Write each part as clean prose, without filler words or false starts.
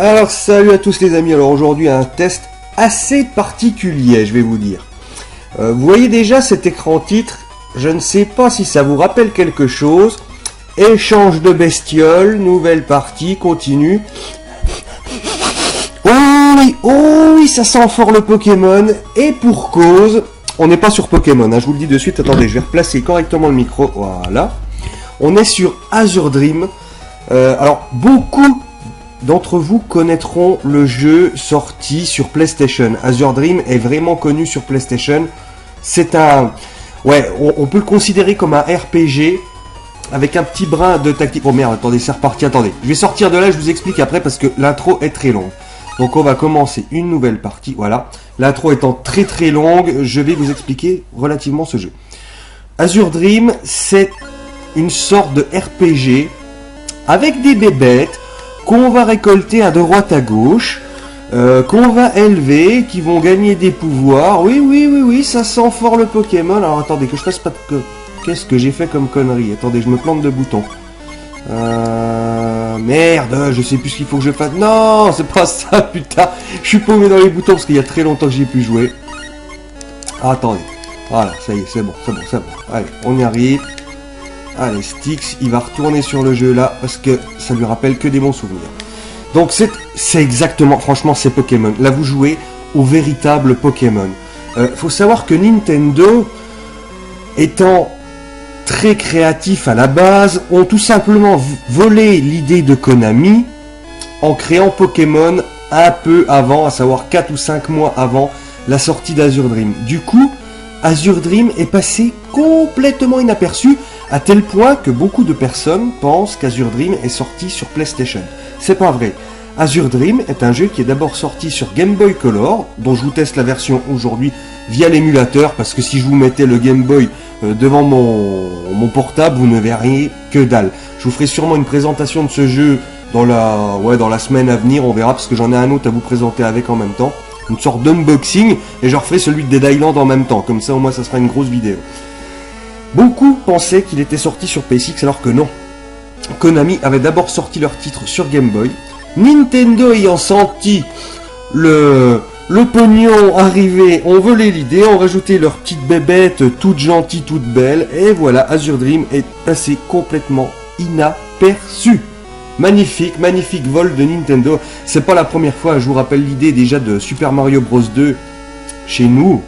Alors salut à tous les amis, alors aujourd'hui un test assez particulier je vais vous dire. Vous voyez déjà cet écran titre, je ne sais pas si ça vous rappelle quelque chose. Échange de bestioles, nouvelle partie, continue. Oh oui, ça sent fort le Pokémon, et pour cause, on n'est pas sur Pokémon, hein, je vous le dis de suite, attendez, je vais replacer correctement le micro, voilà. On est sur Azure Dream. Alors beaucoup d'entre vous connaîtront le jeu sorti sur PlayStation. Azure Dream est vraiment connu sur PlayStation. C'est un... Ouais, on peut le considérer comme un RPG avec un petit brin de tactique. Oh merde, attendez, c'est reparti, attendez. Je vais sortir de là, je vous explique après parce que l'intro est très longue. Donc on va commencer une nouvelle partie, voilà. L'intro étant très très longue, je vais vous expliquer relativement ce jeu. Azure Dream, c'est une sorte de RPG avec des bébêtes qu'on va récolter à droite à gauche, qu'on va élever, qui vont gagner des pouvoirs. Oui, ça sent fort le Pokémon. Alors attendez, que je fasse pas de... Qu'est-ce que j'ai fait comme connerie? Attendez, je me plante de bouton. Merde, je sais plus ce qu'il faut que je fasse. Non, c'est pas ça, putain. Je suis paumé dans les boutons parce qu'il y a très longtemps que j'ai pu jouer. Ah, attendez. Voilà, ça y est, c'est bon. Allez, on y arrive. Allez, Styx, il va retourner sur le jeu là, parce que ça lui rappelle que des bons souvenirs. Donc c'est exactement, franchement, c'est Pokémon. Là, vous jouez au véritable Pokémon. Faut savoir que Nintendo, étant très créatif à la base, ont tout simplement volé l'idée de Konami en créant Pokémon un peu avant, à savoir 4 ou 5 mois avant la sortie d'Azure Dream. Du coup, Azure Dream est passé complètement inaperçu, à tel point que beaucoup de personnes pensent qu'Azure Dream est sorti sur PlayStation. C'est pas vrai. Azure Dream est un jeu qui est d'abord sorti sur Game Boy Color, dont je vous teste la version aujourd'hui via l'émulateur, parce que si je vous mettais le Game Boy devant mon portable, vous ne verriez que dalle. Je vous ferai sûrement une présentation de ce jeu dans la semaine à venir, on verra, parce que j'en ai un autre à vous présenter avec en même temps. Une sorte d'unboxing, et je referai celui de Dead Island en même temps, comme ça au moins ça sera une grosse vidéo. Beaucoup pensaient qu'il était sorti sur PSX alors que non. Konami avait d'abord sorti leur titre sur Game Boy. Nintendo ayant senti le pognon arriver, ont volé l'idée, ont rajouté leur petite bébête toute gentille, toute belle, et voilà, Azure Dream est passé complètement inaperçu. Magnifique vol de Nintendo. C'est pas la première fois, je vous rappelle l'idée déjà de Super Mario Bros 2 chez nous.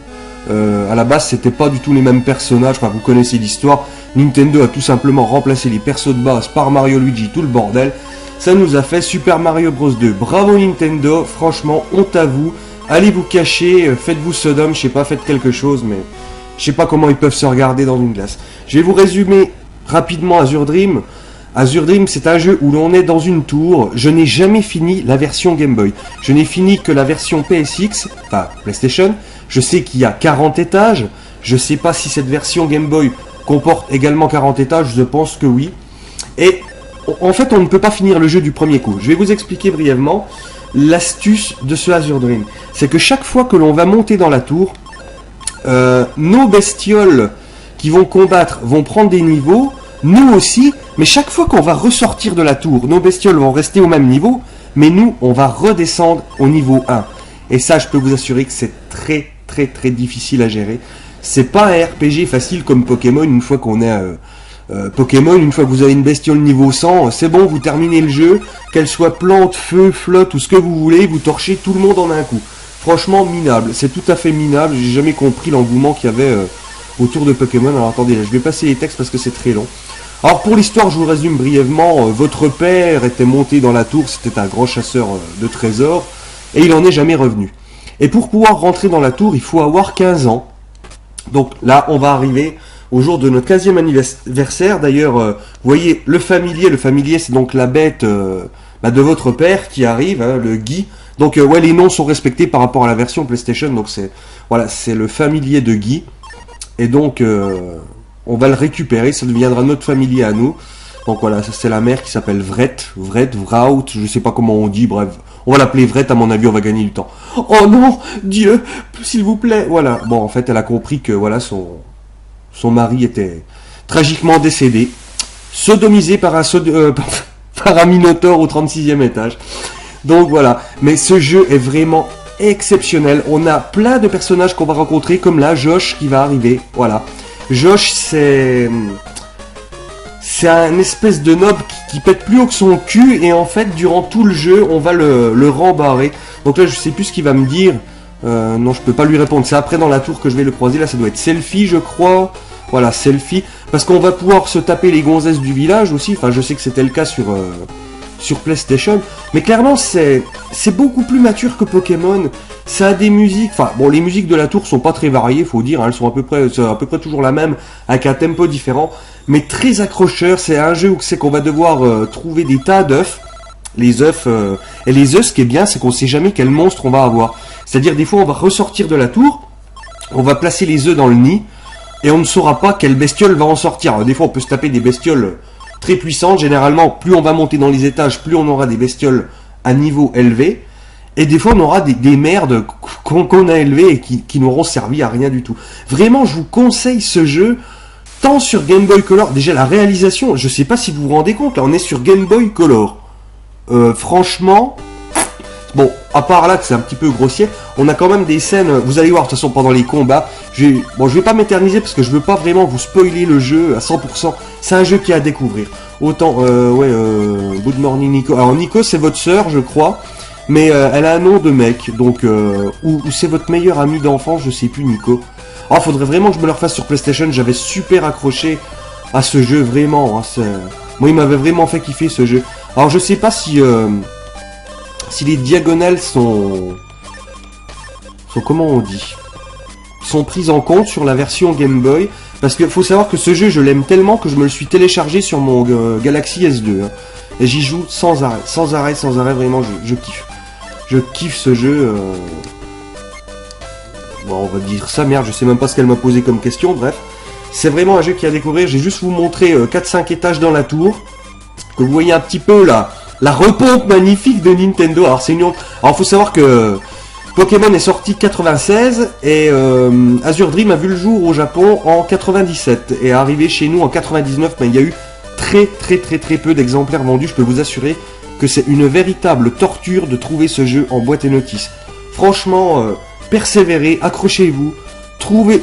À la base, c'était pas du tout les mêmes personnages, enfin vous connaissez l'histoire. Nintendo a tout simplement remplacé les persos de base par Mario, Luigi, tout le bordel. Ça nous a fait Super Mario Bros 2. Bravo Nintendo, franchement, honte à vous. Allez vous cacher, faites-vous Sodome, je sais pas, faites quelque chose, mais je sais pas comment ils peuvent se regarder dans une glace. Je vais vous résumer rapidement Azure Dream. Azure Dream, c'est un jeu où l'on est dans une tour. Je n'ai jamais fini la version Game Boy. Je n'ai fini que la version PSX, enfin PlayStation. Je sais qu'il y a 40 étages. Je sais pas si cette version Game Boy comporte également 40 étages. Je pense que oui. Et en fait, on ne peut pas finir le jeu du premier coup. Je vais vous expliquer brièvement l'astuce de ce Azure Dream. C'est que chaque fois que l'on va monter dans la tour, nos bestioles qui vont combattre vont prendre des niveaux. Nous aussi, mais chaque fois qu'on va ressortir de la tour, nos bestioles vont rester au même niveau, mais nous, on va redescendre au niveau 1. Et ça, je peux vous assurer que c'est très difficile à gérer. C'est pas un RPG facile comme Pokémon, une fois qu'on est Pokémon, une fois que vous avez une bestiole niveau 100, c'est bon, vous terminez le jeu, qu'elle soit plante, feu, flotte ou ce que vous voulez, vous torchez tout le monde en un coup. Franchement, minable, c'est tout à fait minable, j'ai jamais compris l'engouement qu'il y avait autour de Pokémon. Alors attendez, je vais passer les textes parce que c'est très long. Alors pour l'histoire, je vous résume brièvement. Votre père était monté dans la tour, c'était un grand chasseur de trésors, et il n'en est jamais revenu. Et pour pouvoir rentrer dans la tour, il faut avoir 15 ans. Donc là, on va arriver au jour de notre 15e anniversaire. D'ailleurs, vous voyez, le familier c'est donc la bête de votre père qui arrive, hein, le Guy. Donc ouais, les noms sont respectés par rapport à la version PlayStation, donc c'est le familier de Guy. Et donc, on va le récupérer, ça deviendra notre familier à nous. Donc voilà, ça c'est la mère qui s'appelle Vraut, je sais pas comment on dit, bref. On va l'appeler Vret, à mon avis, on va gagner du temps. Oh non, Dieu, s'il vous plaît. Voilà, bon, en fait, elle a compris que voilà, son mari était tragiquement décédé, sodomisé par un minotaure au 36e étage. Donc voilà, mais ce jeu est vraiment exceptionnel. On a plein de personnages qu'on va rencontrer, comme là, Josh qui va arriver. Voilà. Josh, c'est un espèce de noble qui pète plus haut que son cul, et en fait, durant tout le jeu, on va le rembarrer. Donc là, je sais plus ce qu'il va me dire. Non, je peux pas lui répondre. C'est après dans la tour que je vais le croiser. Là, ça doit être Selfie, je crois. Voilà, Selfie. Parce qu'on va pouvoir se taper les gonzesses du village aussi. Enfin, je sais que c'était le cas sur PlayStation. Mais clairement, c'est beaucoup plus mature que Pokémon. Ça a des musiques. Enfin, bon, les musiques de la tour sont pas très variées, faut dire. Hein, elles sont à peu près toujours la même, avec un tempo différent. Mais très accrocheur. C'est un jeu où c'est qu'on va devoir trouver des tas d'œufs. Les œufs. Et les œufs, ce qui est bien, c'est qu'on sait jamais quel monstre on va avoir. C'est-à-dire, des fois, on va ressortir de la tour. On va placer les œufs dans le nid. Et on ne saura pas quelle bestiole va en sortir. Alors, des fois, on peut se taper des bestioles très puissantes. Généralement, plus on va monter dans les étages, plus on aura des bestioles à niveau élevé. Et des fois, on aura des merdes qu'on a élevées et qui n'auront servi à rien du tout. Vraiment, je vous conseille ce jeu, tant sur Game Boy Color. Déjà, la réalisation, je sais pas si vous vous rendez compte, là, on est sur Game Boy Color. Franchement... Bon, à part là que c'est un petit peu grossier, on a quand même des scènes, vous allez voir de toute façon pendant les combats, je vais pas m'éterniser parce que je veux pas vraiment vous spoiler le jeu à 100%, c'est un jeu qui est à découvrir. Autant, Good Morning Nico, alors Nico c'est votre sœur je crois, mais elle a un nom de mec, donc, ou c'est votre meilleur ami d'enfance, je sais plus Nico. Ah, faudrait vraiment que je me le refasse sur PlayStation, j'avais super accroché à ce jeu, vraiment, hein, moi il m'avait vraiment fait kiffer ce jeu. Alors je sais pas si les diagonales sont comment on dit, sont prises en compte sur la version Game Boy, parce qu'il faut savoir que ce jeu je l'aime tellement que je me le suis téléchargé sur mon Galaxy S2 hein, et j'y joue sans arrêt, vraiment je kiffe ce jeu. Bon, on va dire ça, merde, je sais même pas ce qu'elle m'a posé comme question, bref, c'est vraiment un jeu qui est à découvrir. J'ai juste vous montrer 4-5 étages dans la tour, que vous voyez un petit peu là. La repompe magnifique de Nintendo. Alors c'est une honte. Alors faut savoir que Pokémon est sorti 96 et Azure Dream a vu le jour au Japon en 97 et est arrivé chez nous en 99. Mais il y a eu très peu d'exemplaires vendus. Je peux vous assurer que c'est une véritable torture de trouver ce jeu en boîte et notice. Franchement, persévérez, accrochez-vous, trouvez...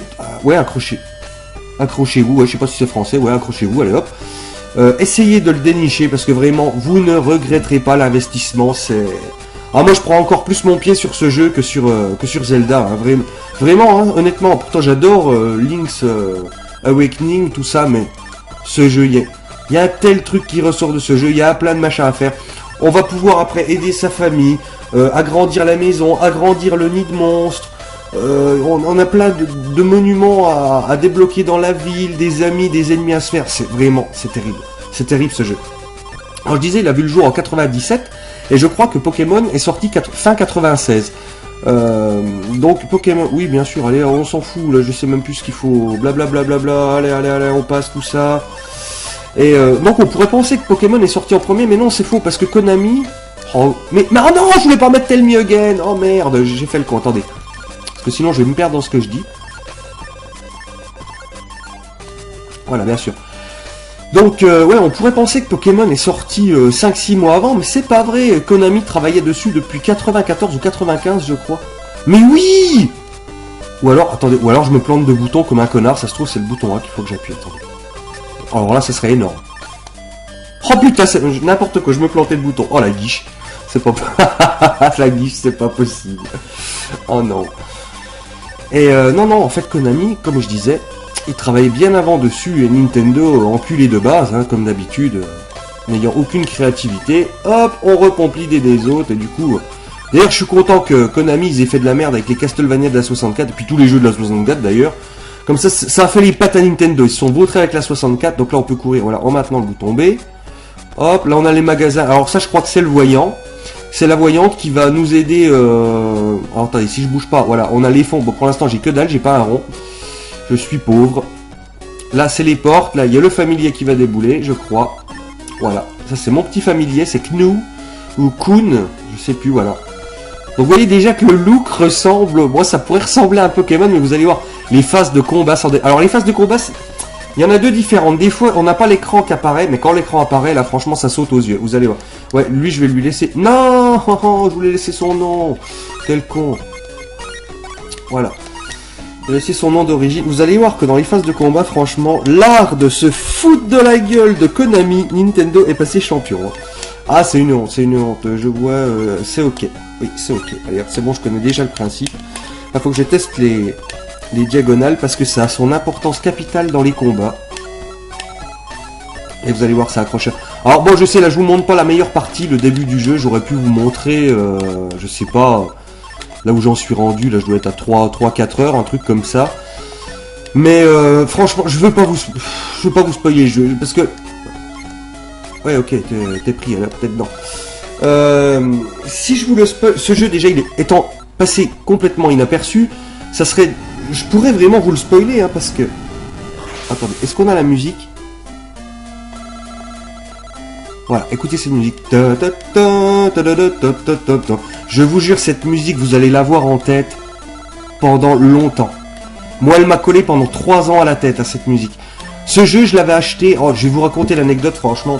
accrochez-vous, ouais, je sais pas si c'est français, ouais, accrochez-vous, allez hop. Essayez de le dénicher parce que vraiment vous ne regretterez pas l'investissement. C'est... Ah, moi je prends encore plus mon pied sur ce jeu que sur Zelda, hein. Vraiment hein, honnêtement, pourtant j'adore Link's Awakening, tout ça, mais ce jeu, il y a un tel truc qui ressort de ce jeu, il y a plein de machins à faire. On va pouvoir après aider sa famille, agrandir la maison, agrandir le nid de monstres. On a plein de monuments à débloquer dans la ville, des amis, des ennemis à se faire. C'est terrible ce jeu. Alors je disais, il a vu le jour en 97 et je crois que Pokémon est sorti fin 96. Donc Pokémon, oui bien sûr, allez, on s'en fout là, je sais même plus ce qu'il faut, blablabla, allez, on passe tout ça. Et donc on pourrait penser que Pokémon est sorti en premier, mais non, c'est faux parce que Konami... Oh, mais oh non, je voulais pas mettre Tell Me Again. Oh merde, j'ai fait le con, attendez. Parce que sinon je vais me perdre dans ce que je dis. Voilà, bien sûr. Donc, ouais, on pourrait penser que Pokémon est sorti 5-6 mois avant, mais c'est pas vrai. Konami travaillait dessus depuis 94 ou 95, je crois. Mais oui! Ou alors, attendez, ou alors je me plante de bouton comme un connard, ça se trouve c'est le bouton A qu'il faut que j'appuie, attendez. Alors là, ça serait énorme. Oh putain, c'est n'importe quoi, je me plantais de bouton. Oh la guiche, c'est pas... la guiche, c'est pas possible. Oh non. Et non, en fait, Konami, comme je disais, il travaillait bien avant dessus, et Nintendo, enculé de base, hein, comme d'habitude, n'ayant aucune créativité, hop, on repompe l'idée des autres, et du coup... D'ailleurs, je suis content que Konami, ils aient fait de la merde avec les Castlevania de la 64, et puis tous les jeux de la 64 d'ailleurs. Comme ça a fait les pattes à Nintendo, ils se sont vautrés avec la 64, donc là on peut courir, voilà, en maintenant le bouton B. Hop, là on a les magasins, alors ça je crois que c'est le voyant. C'est la voyante qui va nous aider, alors attendez, si je bouge pas, voilà, on a les fonds, bon pour l'instant j'ai que dalle, j'ai pas un rond. Je suis pauvre. Là, c'est les portes. Là, il y a le familier qui va débouler, je crois. Voilà. Ça, c'est mon petit familier. C'est Knou ou Kun. Je sais plus, voilà. Donc, vous voyez déjà que le look ressemble... Moi, ça pourrait ressembler à un Pokémon, mais vous allez voir, les phases de combat sont... Alors, les phases de combat, Il y en a deux différentes. Des fois, on n'a pas l'écran qui apparaît, mais quand l'écran apparaît, là, franchement, ça saute aux yeux. Vous allez voir. Ouais, lui, je vais lui laisser... Non, je voulais laisser son nom. Quel con. Voilà. Je vais laisser son nom d'origine. Vous allez voir que dans les phases de combat, franchement, l'art de se foutre de la gueule de Konami, Nintendo est passé champion. Ah, c'est une honte, c'est une honte. Je vois... c'est ok. Oui, c'est ok. Allez, c'est bon, je connais déjà le principe. Il faut que je teste les diagonales parce que ça a son importance capitale dans les combats. Et vous allez voir, ça accroche. Alors bon, je sais, là, je vous montre pas la meilleure partie, le début du jeu. J'aurais pu vous montrer, je sais pas, là où j'en suis rendu. Là, je dois être à 3-4 heures, un truc comme ça. Mais franchement, je veux pas vous spoiler le jeu parce que... Ouais, ok, t'es pris, là, peut-être non. Si je vous le spoil, ce jeu déjà, étant passé complètement inaperçu, ça serait... Je pourrais vraiment vous le spoiler, hein, parce que... Attendez, est-ce qu'on a la musique? Voilà, écoutez cette musique. Je vous jure, cette musique, vous allez l'avoir en tête pendant longtemps. Moi, elle m'a collé pendant 3 ans à la tête, à cette musique. Ce jeu, je l'avais acheté... Oh, je vais vous raconter l'anecdote, franchement.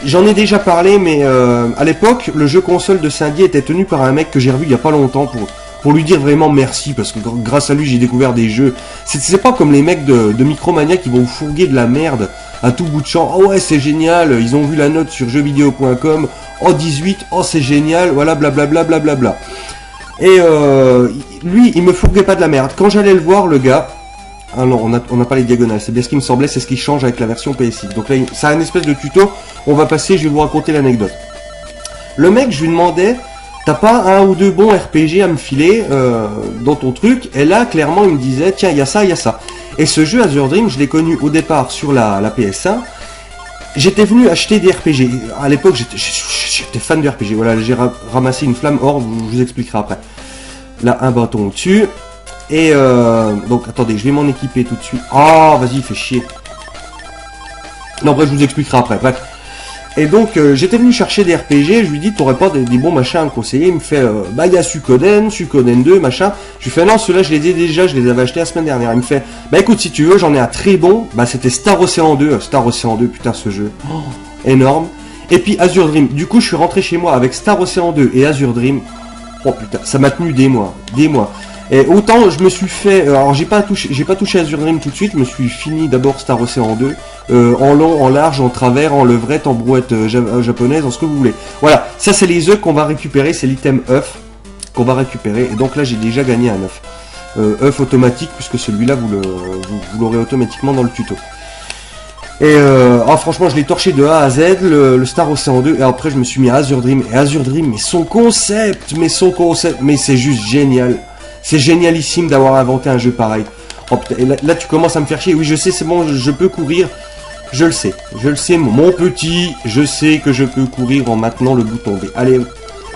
J'en ai déjà parlé, mais à l'époque, le jeu console de Cindy était tenu par un mec que j'ai revu il y a pas longtemps pour lui dire vraiment merci, parce que grâce à lui, j'ai découvert des jeux. C'est pas comme les mecs de Micromania qui vont vous fourguer de la merde à tout bout de champ. Oh ouais, c'est génial, ils ont vu la note sur jeuxvideo.com, oh 18, oh c'est génial, voilà, blablabla, blablabla. Et lui, il me fourguait pas de la merde. Quand j'allais le voir, le gars... Ah non, on n'a pas les diagonales, c'est bien ce qui me semblait, c'est ce qui change avec la version PSX. Donc là, ça a une espèce de tuto, on va passer, je vais vous raconter l'anecdote. Le mec, je lui demandais, t'as pas un ou deux bons RPG à me filer dans ton truc? Et là, clairement, il me disait, tiens, il y a ça, il y a ça. Et ce jeu, Azure Dream, je l'ai connu au départ sur la PS1. J'étais venu acheter des RPG. À l'époque, j'étais fan de RPG. Voilà, j'ai ramassé une flamme or, je vous expliquerai après. Là, un bâton au-dessus. Et donc attendez, je vais m'en équiper tout de suite. Ah, vas-y, fais chier. Non, bref, je vous expliquerai après. Bref. Et donc j'étais venu chercher des RPG. Je lui dis, t'aurais pas des bons machins à me conseiller? Il me fait, bah il y a Suikoden 2, machin. Je lui fais, non, ceux-là je les ai déjà, je les avais achetés la semaine dernière. Il me fait, bah écoute, si tu veux, j'en ai un très bon. Bah c'était Star Ocean 2. Star Ocean 2, putain, ce jeu. Oh, énorme. Et puis Azure Dream. Du coup, je suis rentré chez moi avec Star Ocean 2 et Azure Dream. Oh putain, ça m'a tenu des mois. Et autant je me suis fait, alors j'ai pas touché Azure Dream tout de suite, je me suis fini d'abord Star Ocean 2, en long, en large, en travers, en levrette, en brouette japonaise, en ce que vous voulez. Voilà, ça c'est les œufs qu'on va récupérer, c'est l'item œuf qu'on va récupérer, et donc là j'ai déjà gagné un œuf. œuf automatique, puisque celui-là vous l'aurez automatiquement dans le tuto. Et franchement je l'ai torché de A à Z, le Star Ocean 2, et après je me suis mis à Azure Dream, et Azure Dream, mais son concept, mais c'est juste génial. C'est génialissime d'avoir inventé un jeu pareil. Oh putain, et là tu commences à me faire chier. Oui, je sais, c'est bon, je peux courir. Je le sais, mon petit. Je sais que je peux courir en maintenant le bouton B. Allez,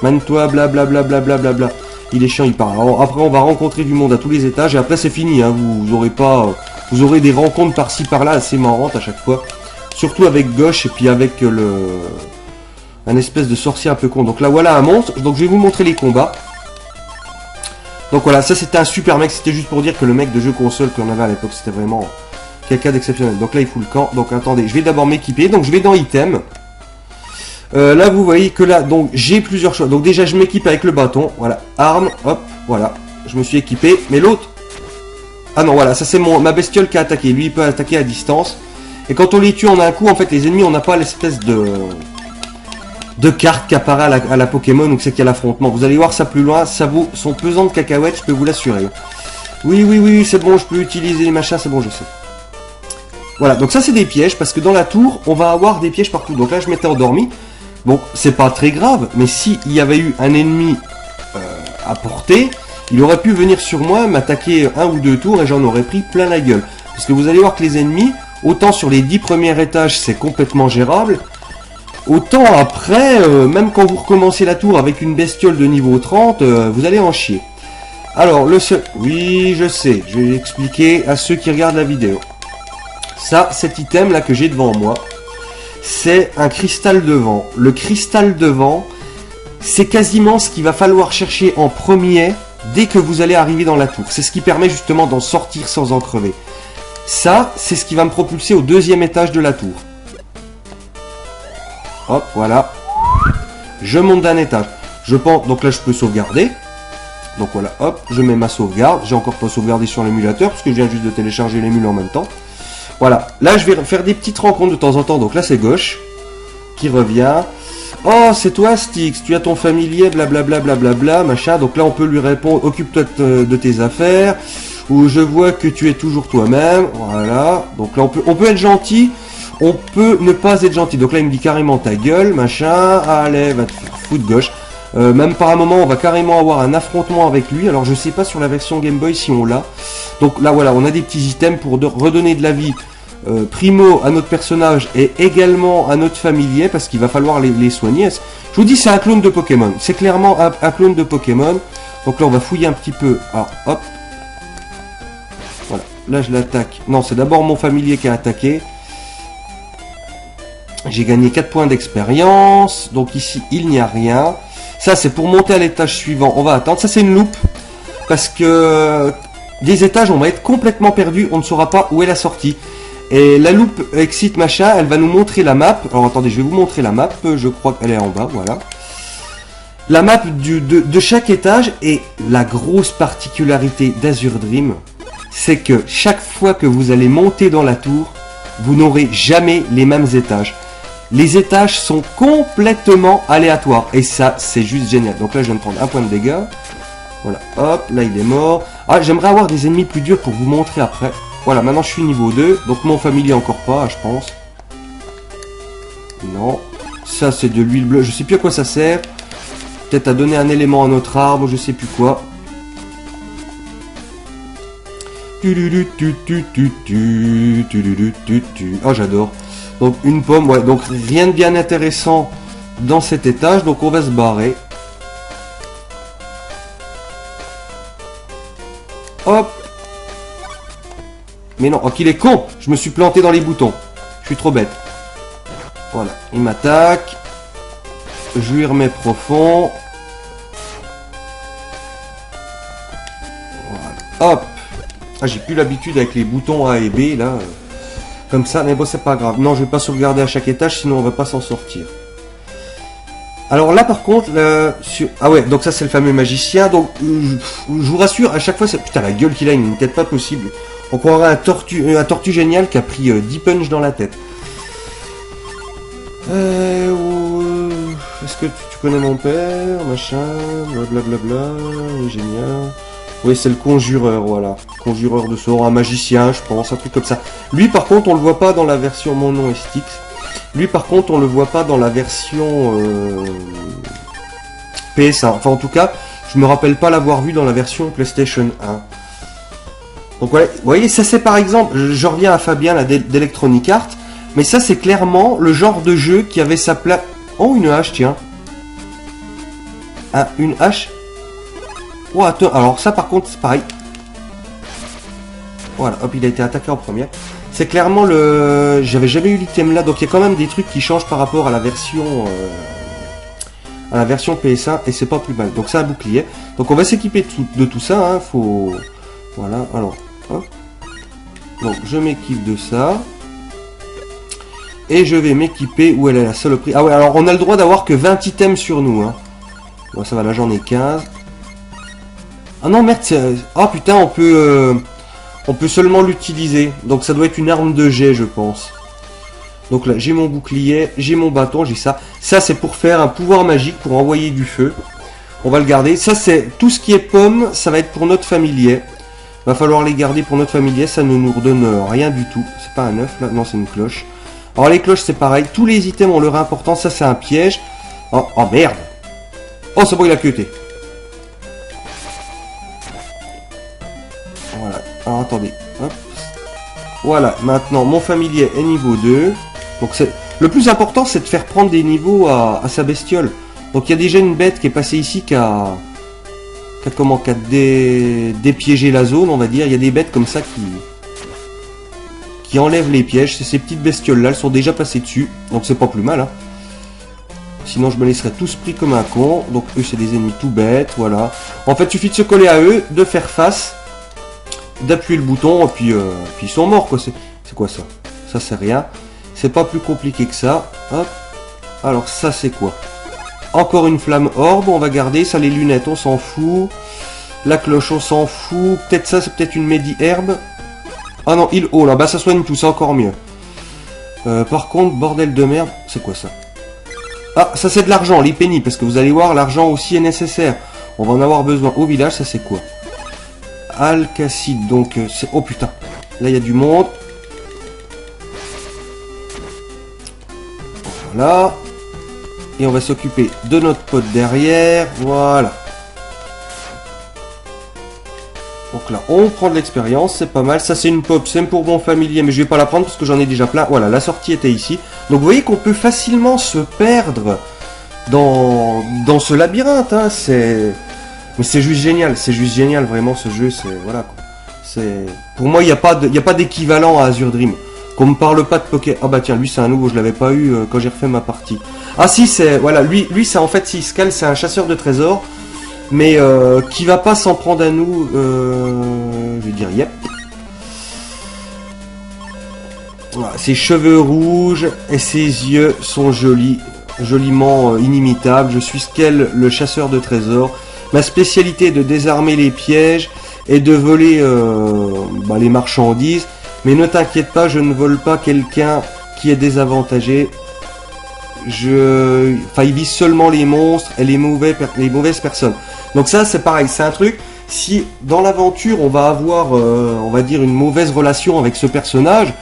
mène-toi, blablabla, blablabla. Il est chiant, il parle. Alors, après, on va rencontrer du monde à tous les étages. Et après, c'est fini. Hein. Vous aurez des rencontres par-ci, par-là assez marrantes à chaque fois. Surtout avec Gauche et puis avec un espèce de sorcier un peu con. Donc là, voilà un monstre. Donc, je vais vous montrer les combats. Donc voilà, ça c'était un super mec, c'était juste pour dire que le mec de jeu console qu'on avait à l'époque, c'était vraiment quelqu'un d'exceptionnel. Donc là il fout le camp, donc attendez, je vais d'abord m'équiper, donc je vais dans item. Là vous voyez que là, donc j'ai plusieurs choix. Donc déjà je m'équipe avec le bâton, voilà, arme, hop, voilà, je me suis équipé, mais l'autre... Ah non voilà, ça c'est ma bestiole qui a attaqué, lui il peut attaquer à distance. Et quand on les tue en un coup, en fait les ennemis on n'a pas l'espèce de carte qui apparaît à la Pokémon, donc c'est qu'il y a l'affrontement. Vous allez voir ça plus loin, ça vaut son pesant de cacahuètes, je peux vous l'assurer. Oui, c'est bon, je peux utiliser les machins, c'est bon, je sais. Voilà, donc ça c'est des pièges, parce que dans la tour, on va avoir des pièges partout. Donc là, je m'étais endormi. Bon, c'est pas très grave, mais si il y avait eu un ennemi à portée, il aurait pu venir sur moi, m'attaquer un ou deux tours, et j'en aurais pris plein la gueule. Parce que vous allez voir que les ennemis, autant sur les 10 premiers étages, c'est complètement gérable, autant après, même quand vous recommencez la tour avec une bestiole de niveau 30, vous allez en chier. Alors, le seul... Oui, je sais, je vais expliquer à ceux qui regardent la vidéo. Ça, cet item là que j'ai devant moi, c'est un cristal de vent. Le cristal de vent, c'est quasiment ce qu'il va falloir chercher en premier dès que vous allez arriver dans la tour. C'est ce qui permet justement d'en sortir sans en crever. Ça, c'est ce qui va me propulser au deuxième étage de la tour. Hop, voilà. Je monte d'un étage. Je pense, donc là, je peux sauvegarder. Donc voilà, hop, je mets ma sauvegarde. J'ai encore pas sauvegardé sur l'émulateur, parce que je viens juste de télécharger l'émule en même temps. Voilà, là, je vais faire des petites rencontres de temps en temps. Donc là, c'est gauche qui revient. Oh, c'est toi, Styx, tu as ton familier, blablabla, blablabla, machin. Donc là, on peut lui répondre, occupe-toi de tes affaires. Ou je vois que tu es toujours toi-même. Voilà. Donc là, on peut être gentil. On peut ne pas être gentil. Donc là, il me dit carrément ta gueule, machin. Allez, va te faire foutre gauche. Même par un moment, on va carrément avoir un affrontement avec lui. Alors, je sais pas sur la version Game Boy si on l'a. Donc là, voilà, on a des petits items pour redonner de la vie. Primo à notre personnage et également à notre familier parce qu'il va falloir les soigner. Je vous dis, c'est un clone de Pokémon. C'est clairement un clone de Pokémon. Donc là, on va fouiller un petit peu. Alors, hop. Voilà. Là, je l'attaque. Non, c'est d'abord mon familier qui a attaqué. J'ai gagné 4 points d'expérience. Donc ici, il n'y a rien. Ça, c'est pour monter à l'étage suivant. On va attendre. Ça, c'est une loupe. Parce que des étages, on va être complètement perdu. On ne saura pas où est la sortie. Et la loupe exit machin, elle va nous montrer la map. Alors attendez, je vais vous montrer la map. Je crois qu'elle est en bas, voilà. La map de chaque étage. Et la grosse particularité d'Azur Dream, c'est que chaque fois que vous allez monter dans la tour, vous n'aurez jamais les mêmes étages. Les étages sont complètement aléatoires. Et ça, c'est juste génial. Donc là, je viens de prendre un point de dégâts. Voilà, hop, là il est mort. Ah, j'aimerais avoir des ennemis plus durs pour vous montrer après. Voilà, maintenant je suis niveau 2. Donc mon familier encore pas, je pense. Non. Ça, c'est de l'huile bleue. Je sais plus à quoi ça sert. Peut-être à donner un élément à notre arbre, je sais plus quoi. Ah, j'adore. Donc une pomme, ouais. Donc rien de bien intéressant dans cet étage. Donc on va se barrer. Hop. Mais non, oh qu'il est con. Je me suis planté dans les boutons. Je suis trop bête. Voilà, il m'attaque. Je lui remets profond. Voilà, hop. Ah, j'ai plus l'habitude avec les boutons A et B, là. Comme ça, mais bon, c'est pas grave. Non, je vais pas sauvegarder à chaque étage, sinon on va pas s'en sortir. Alors là, par contre, ah ouais, donc ça c'est le fameux magicien. Donc, je vous rassure, à chaque fois, c'est... Putain, la gueule qu'il a, une tête pas possible. On croirait un tortue génial qui a pris 10 punch dans la tête. Est-ce que tu connais mon père, machin, blablabla, génial. Oui, c'est le conjureur, voilà. Conjureur de sort, un magicien, je pense, un truc comme ça. Lui, par contre, on le voit pas dans la version Mon nom est Styx. Lui, par contre, on le voit pas dans la version PS1. Enfin, en tout cas, je me rappelle pas l'avoir vu dans la version PlayStation 1. Donc, voilà. Vous voyez, ça c'est par exemple, je reviens à Fabien, là, d'Electronic Arts. Mais ça, c'est clairement le genre de jeu qui avait sa place... Oh, une hache, tiens. Ah, une hache. Oh, attends, alors ça, par contre, c'est pareil. Voilà, hop, il a été attaqué en première. C'est clairement le... J'avais jamais eu l'item là, donc il y a quand même des trucs qui changent par rapport à la version... PS1, et c'est pas plus mal. Donc c'est un bouclier. Donc on va s'équiper de tout ça, hein, faut... Voilà, alors, hop. Donc je m'équipe de ça. Et je vais m'équiper... Où elle est la saloperie? Ah ouais, alors on a le droit d'avoir que 20 items sur nous, hein. Bon, ça va, là j'en ai 15. Ah non, merde, c'est... Ah putain, on peut seulement l'utiliser. Donc ça doit être une arme de jet, je pense. Donc là, j'ai mon bouclier, j'ai mon bâton, j'ai ça. Ça, c'est pour faire un pouvoir magique, pour envoyer du feu. On va le garder. Ça, c'est tout ce qui est pomme, ça va être pour notre familier. Va falloir les garder pour notre familier, ça ne nous redonne rien du tout. C'est pas un œuf, là? Non, c'est une cloche. Alors les cloches, c'est pareil. Tous les items ont leur importance. Ça, c'est un piège. Oh, oh merde. Oh, c'est bon, il a cuté. Voilà. Alors, attendez. Hop. Voilà. Maintenant, mon familier est niveau 2. Donc, c'est... Le plus important, c'est de faire prendre des niveaux à sa bestiole. Donc, il y a déjà une bête qui est passée ici qui a dépiégé la zone, on va dire. Il y a des bêtes comme ça qui enlèvent les pièges. C'est ces petites bestioles-là. Elles sont déjà passées dessus. Donc, c'est pas plus mal, hein. Sinon, je me laisserais tous pris comme un con. Donc, eux, c'est des ennemis tout bêtes, voilà. En fait, il suffit de se coller à eux, de faire face. d'appuyer le bouton, et puis ils sont morts, quoi. C'est quoi ça? Ça, c'est rien. C'est pas plus compliqué que ça. Hop. Alors, ça, c'est quoi? Encore une flamme orbe, on va garder. Ça, les lunettes, on s'en fout. La cloche, on s'en fout. Peut-être ça, c'est peut-être une médi-herbe. Ah non, il... Oh là, bah ça soigne tout, c'est encore mieux. Par contre, bordel de merde, c'est quoi ça? Ah, ça c'est de l'argent, les pennies, parce que vous allez voir, l'argent aussi est nécessaire. On va en avoir besoin au village, ça c'est quoi? Alcacide, donc c'est... Oh putain, là il y a du monde. Voilà. Et on va s'occuper de notre pote derrière, voilà. Donc là, on prend de l'expérience, c'est pas mal. Ça, c'est une pop, c'est pour mon familier, mais je vais pas la prendre parce que j'en ai déjà plein. Voilà, la sortie était ici. Donc, vous voyez qu'on peut facilement se perdre dans ce labyrinthe. Hein. Mais c'est juste génial, vraiment, ce jeu. C'est voilà. Pour moi, il n'y a pas d'équivalent à Azure Dream. Qu'on me parle pas de Poké. Ah bah tiens, lui, c'est un nouveau. Je l'avais pas eu quand j'ai refait ma partie. Ah si, c'est voilà, lui, c'est en fait, s'il se cale, c'est un chasseur de trésors. Mais qui va pas s'en prendre à nous, je vais dire yep. Voilà, ses cheveux rouges et ses yeux sont jolis, joliment inimitables. Je suis Skell, le chasseur de trésors. Ma spécialité est de désarmer les pièges et de voler les marchandises. Mais ne t'inquiète pas, je ne vole pas quelqu'un qui est désavantagé. Il vise seulement les monstres et les mauvaises personnes. Donc ça, c'est pareil, c'est un truc, si dans l'aventure, on va avoir, on va dire, une mauvaise relation avec ce personnage,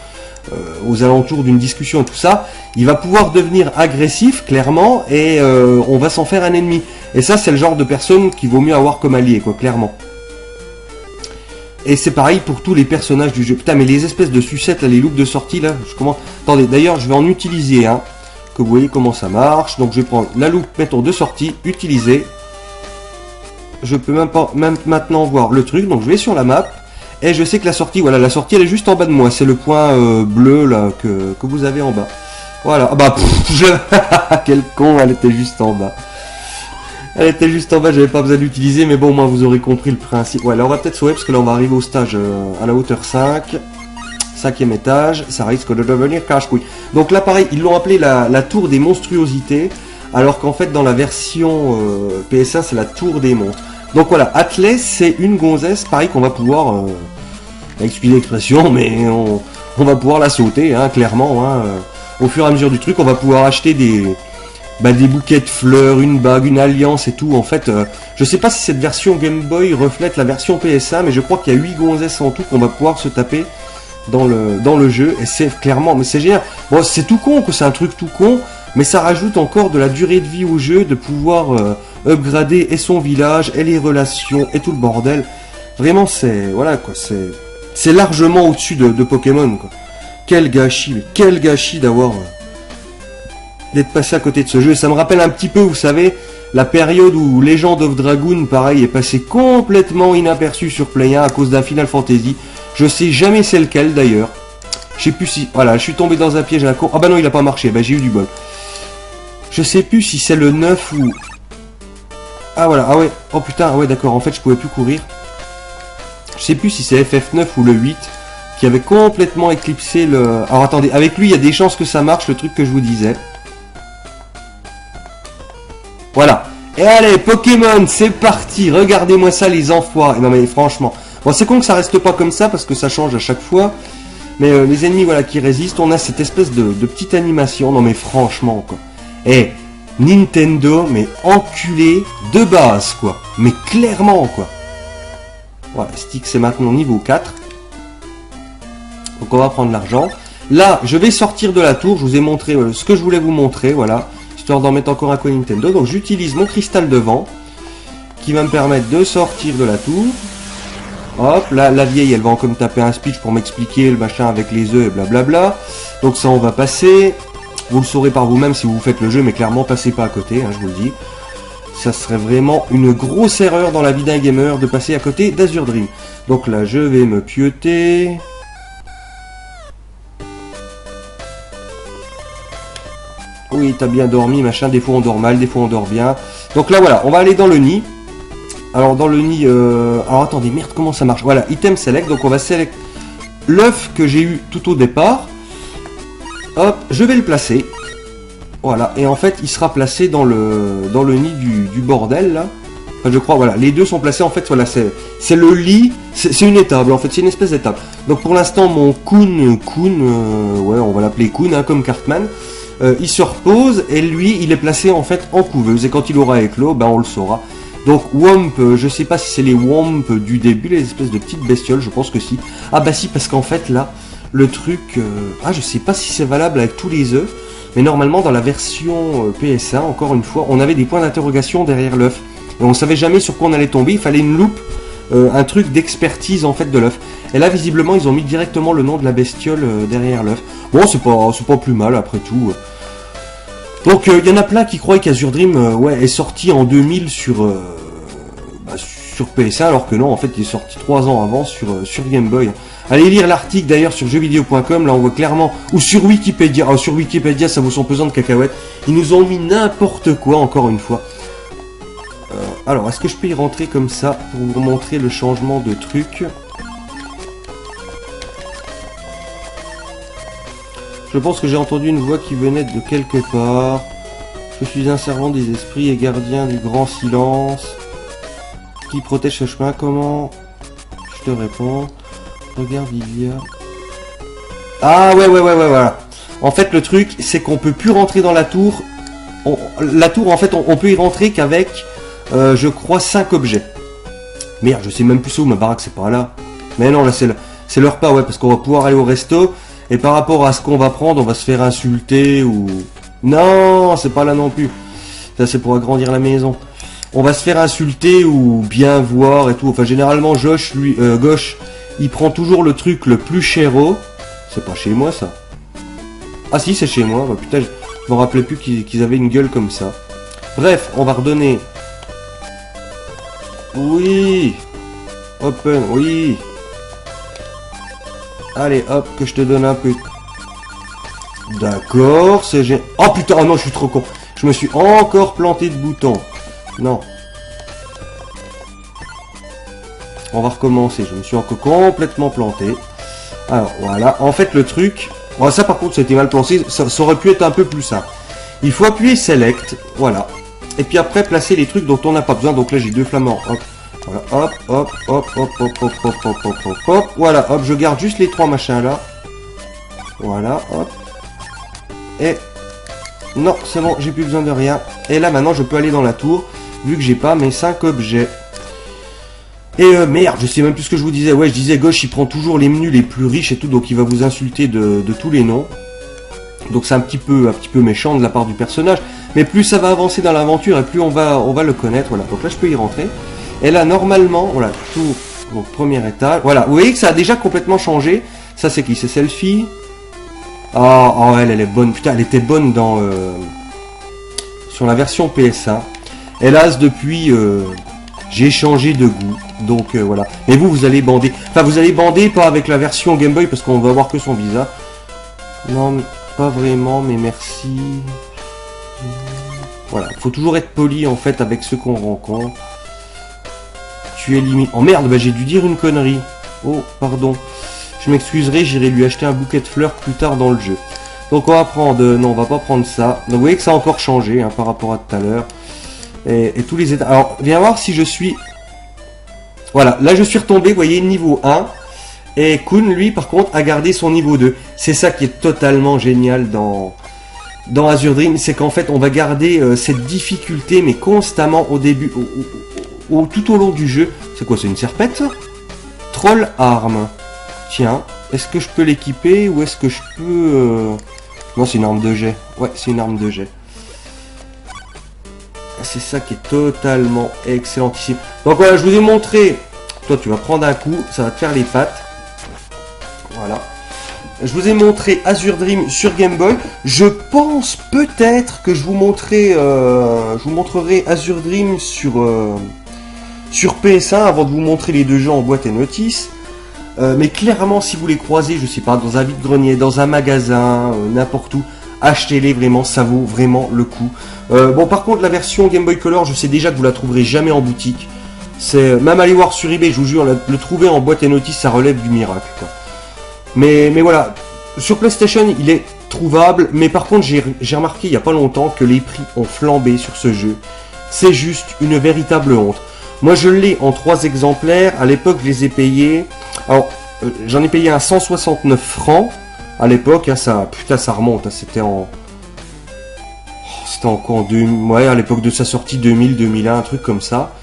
aux alentours d'une discussion et tout ça, il va pouvoir devenir agressif, clairement, et on va s'en faire un ennemi. Et ça, c'est le genre de personne qu'il vaut mieux avoir comme allié, quoi, clairement. Et c'est pareil pour tous les personnages du jeu. Putain, mais les espèces de sucettes, là, les loops de sortie, là, Attendez, d'ailleurs, je vais en utiliser un, que vous voyez comment ça marche. Donc, je vais prendre la loupe, mettons, de sortie, utiliser. Je peux même maintenant voir le truc, donc je vais sur la map, et je sais que la sortie, voilà, la sortie elle est juste en bas de moi, c'est le point bleu là que vous avez en bas. Voilà, ah bah, quel con, elle était juste en bas. Elle était juste en bas, j'avais pas besoin de l'utiliser, mais bon, au moins vous aurez compris le principe. Ouais, là on va peut-être sauver, parce que là on va arriver au stage à la hauteur 5. 5e étage, ça risque de devenir cache-couille. Donc là pareil, ils l'ont appelé la tour des monstruosités, alors qu'en fait dans la version PS1 c'est la tour des monstres. Donc voilà, Atlas c'est une gonzesse, pareil qu'on va pouvoir, excusez l'expression, mais on va pouvoir la sauter, hein, clairement. Hein, au fur et à mesure du truc, on va pouvoir acheter des bouquets de fleurs, une bague, une alliance et tout. En fait, je sais pas si cette version Game Boy reflète la version PS1, mais je crois qu'il y a 8 gonzesses en tout qu'on va pouvoir se taper dans le jeu. Et c'est clairement, mais c'est génial. Bon, c'est tout con, que c'est un truc tout con, mais ça rajoute encore de la durée de vie au jeu, de pouvoir upgrader et son village, et les relations, et tout le bordel. Vraiment, voilà quoi, c'est largement au-dessus de Pokémon, quoi. Quel gâchis d'avoir... d'être passé à côté de ce jeu. Ça me rappelle un petit peu, vous savez, la période où Legend of Dragoon, pareil, est passé complètement inaperçu sur Play 1 à cause d'un Final Fantasy. Je sais jamais c'est lequel d'ailleurs. Je sais plus si... Voilà, je suis tombé dans un piège à la cour. Ah bah non, il a pas marché, bah j'ai eu du bol. Je sais plus si c'est le 9 ou... Ah voilà, ah ouais, oh putain, ah ouais d'accord, en fait je pouvais plus courir. Je sais plus si c'est FF9 ou le 8 qui avait complètement éclipsé le... Alors attendez, avec lui il y a des chances que ça marche, le truc que je vous disais. Voilà. Et allez, Pokémon, c'est parti. Regardez-moi ça, les enfoirés. Non mais franchement. Bon, c'est con que ça reste pas comme ça parce que ça change à chaque fois. Mais les ennemis, voilà, qui résistent, on a cette espèce de petite animation. Non mais franchement, quoi. Et Nintendo, mais enculé de base, quoi. Mais clairement, quoi. Voilà, Stick, c'est maintenant niveau 4. Donc on va prendre l'argent. Là, je vais sortir de la tour. Je vous ai montré ce que je voulais vous montrer, voilà. Histoire d'en mettre encore un coup Nintendo. Donc j'utilise mon cristal de vent qui va me permettre de sortir de la tour. Hop, là la vieille elle va encore me taper un speech pour m'expliquer le machin avec les œufs et blablabla. Donc ça on va passer. Vous le saurez par vous-même si vous faites le jeu, mais clairement passez pas à côté, hein, je vous le dis. Ça serait vraiment une grosse erreur dans la vie d'un gamer de passer à côté d'Azure Dream. Donc là je vais me pieuter. Oui, t'as bien dormi, machin, des fois on dort mal, des fois on dort bien. Donc là voilà, on va aller dans le nid. Alors dans le nid, alors attendez, merde, comment ça marche? Voilà, item select, donc on va select l'œuf que j'ai eu tout au départ. Hop, je vais le placer. Voilà, et en fait il sera placé dans le nid du bordel là. Enfin, je crois, voilà, les deux sont placés, en fait, voilà, c'est le lit, c'est une étable, en fait, c'est une espèce d'étable. Donc pour l'instant, mon Kun, ouais, on va l'appeler Kun, hein, comme Cartman, il se repose, et lui, il est placé, en fait, en couveuse, et quand il aura éclos, ben, on le saura. Donc Womp, je sais pas si c'est les Womp du début, les espèces de petites bestioles, je pense que si. Ah bah si, parce qu'en fait, là, le truc, ah, je sais pas si c'est valable avec tous les œufs, mais normalement, dans la version PS1, encore une fois, on avait des points d'interrogation derrière l'œuf. Et on savait jamais sur quoi on allait tomber, il fallait une loupe, un truc d'expertise en fait de l'œuf. Et là visiblement ils ont mis directement le nom de la bestiole derrière l'œuf. Bon c'est pas plus mal après tout. Donc il y en a plein qui croient qu'Azure Dream ouais, est sorti en 2000 sur PS1 alors que non en fait il est sorti 3 ans avant sur Game Boy. Allez lire l'article d'ailleurs sur jeuxvideo.com, là on voit clairement, ou sur Wikipédia, sur Wikipédia ça vaut son pesant de cacahuètes, ils nous ont mis n'importe quoi encore une fois. Alors, est-ce que je peux y rentrer comme ça pour vous montrer le changement de truc? Je pense que j'ai entendu une voix qui venait de quelque part. Je suis un servant des esprits et gardien du grand silence qui protège ce chemin. Comment? Je te réponds. Regarde, il y a... Ah ouais, voilà. En fait, le truc, c'est qu'on peut plus rentrer dans la tour. La tour, en fait, on peut y rentrer qu'avec... je crois 5 objets. Merde, je sais même plus où ma baraque, c'est pas là. Mais non, là c'est le repas, ouais, parce qu'on va pouvoir aller au resto. Et par rapport à ce qu'on va prendre, on va se faire insulter ou... Non, c'est pas là non plus. Ça c'est pour agrandir la maison. On va se faire insulter ou bien voir et tout. Enfin généralement Josh, lui, Gauche, il prend toujours le truc le plus chéro. C'est pas chez moi ça. Ah si, c'est chez moi. Bah, putain, je me rappelais plus qu'ils avaient une gueule comme ça. Bref, on va redonner... Oui. Open, oui. Allez, hop, que je te donne un peu. D'accord, c'est génial. Oh putain, oh non, je suis trop con. Je me suis encore planté de bouton. Non. On va recommencer. Je me suis encore complètement planté. Alors, voilà. En fait, le truc... Bon, ça, par contre, c'était mal placé. Ça aurait pu être un peu plus simple. Il faut appuyer Select. Voilà. Et puis après, placer les trucs dont on n'a pas besoin. Donc là, j'ai deux flamands. Hop. Voilà. Hop, hop, hop, hop, hop, hop, hop, hop, hop, hop, hop. Voilà. Hop, je garde juste les trois machins là. Voilà. Hop. Et... Non, c'est bon, j'ai plus besoin de rien. Et là, maintenant, je peux aller dans la tour. Vu que j'ai pas mes 5 objets. Et merde, je sais même plus ce que je vous disais. Ouais, je disais, Gauche, il prend toujours les menus les plus riches et tout. Donc, il va vous insulter de tous les noms. Donc, c'est un petit peu méchant de la part du personnage. Mais plus ça va avancer dans l'aventure et plus on va le connaître. Voilà, donc là, je peux y rentrer. Et là, normalement, voilà, tour, donc premier étage. Voilà, vous voyez que ça a déjà complètement changé. Ça, c'est qui? C'est Selfie. Ah, oh, elle est bonne. Putain, elle était bonne dans sur la version PS1. Hélas, depuis, j'ai changé de goût. Donc, voilà. Et vous allez bander. Enfin, vous allez bander, pas avec la version Game Boy, parce qu'on va voir que son visage. Non, pas vraiment, mais merci. Voilà, faut toujours être poli, en fait, avec ceux qu'on rencontre. Tu es limite... Oh merde, bah, j'ai dû dire une connerie. Oh, pardon. Je m'excuserai, j'irai lui acheter un bouquet de fleurs plus tard dans le jeu. Donc on va prendre... non, on va pas prendre ça. Donc vous voyez que ça a encore changé hein, par rapport à tout à l'heure. Et tous les états... Alors, viens voir si je suis... Voilà, là je suis retombé, vous voyez, niveau 1. Et Kun, lui, par contre, a gardé son niveau 2. C'est ça qui est totalement génial dans Azure Dream. C'est qu'en fait, on va garder cette difficulté, mais constamment au début... tout au long du jeu. C'est quoi, c'est une serpette ça? Troll arme. Tiens, est-ce que je peux l'équiper ou est-ce que je peux... Non, c'est une arme de jet. Ouais, c'est une arme de jet. C'est ça qui est totalement excellentissime. Donc voilà, je vous ai montré... Toi, tu vas prendre un coup, ça va te faire les pattes. Voilà. Je vous ai montré Azure Dream sur Game Boy. Je pense peut-être que je vous montrerai Azure Dream sur PS1 avant de vous montrer les deux jeux en boîte et notice. Mais clairement, si vous les croisez, je sais pas, dans un vide-grenier, dans un magasin, n'importe où, achetez-les vraiment, ça vaut vraiment le coup. Bon, par contre, la version Game Boy Color, je sais déjà que vous la trouverez jamais en boutique. C'est même aller voir sur eBay, je vous jure, le trouver en boîte et notice, ça relève du miracle, quoi. Mais voilà, sur PlayStation, il est trouvable, mais par contre, j'ai remarqué il y a pas longtemps que les prix ont flambé sur ce jeu. C'est juste une véritable honte. Moi, je l'ai en 3 exemplaires. À l'époque, je les ai payés. Alors, j'en ai payé un 169 francs. À l'époque, hein, putain, ça remonte. Hein, c'était en quoi en 2000, ouais, à l'époque de sa sortie 2000, 2001, un truc comme ça.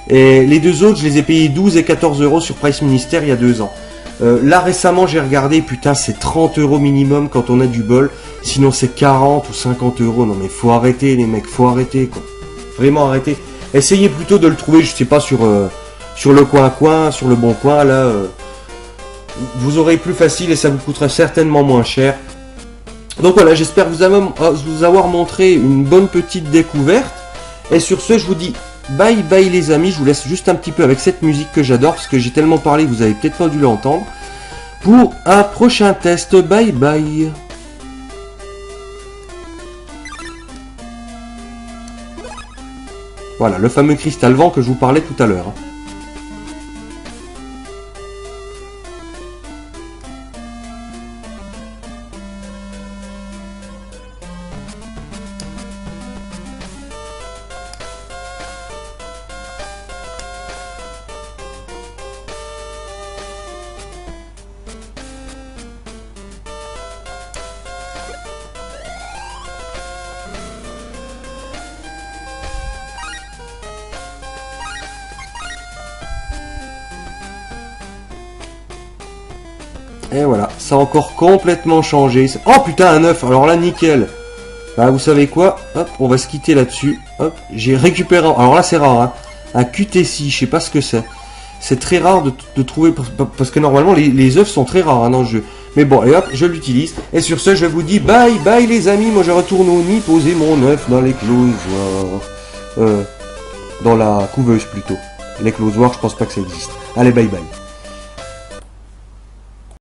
Et les deux autres, je les ai payés 12 et 14 euros sur Price Ministère il y a 2 ans. Là récemment j'ai regardé, putain c'est 30 euros minimum quand on a du bol, sinon c'est 40 ou 50 euros. Non mais faut arrêter les mecs, faut arrêter quoi. Vraiment arrêter. Essayez plutôt de le trouver, je sais pas, sur le coin, sur le bon coin, là. Vous aurez plus facile et ça vous coûtera certainement moins cher. Donc voilà, j'espère vous avoir montré une bonne petite découverte. Et sur ce, je vous dis bye bye les amis, je vous laisse juste un petit peu avec cette musique que j'adore, parce que j'ai tellement parlé que vous avez peut-être pas dû l'entendre. Pour un prochain test, bye bye. Voilà, le fameux cristal vent que je vous parlais tout à l'heure. Et voilà, ça a encore complètement changé. Oh putain, un œuf, alors là, nickel. Bah, vous savez quoi? Hop, on va se quitter là-dessus. Hop, j'ai récupéré... Alors là, c'est rare, hein. Un QT6, je sais pas ce que c'est. C'est très rare de trouver... Parce que normalement, les œufs sont très rares hein, dans le jeu. Mais bon, et hop, je l'utilise. Et sur ce, je vous dis bye bye les amis. Moi, je retourne au nid poser mon œuf dans l'éclosoir. Dans la couveuse, plutôt. L'éclosoir, je pense pas que ça existe. Allez, bye bye.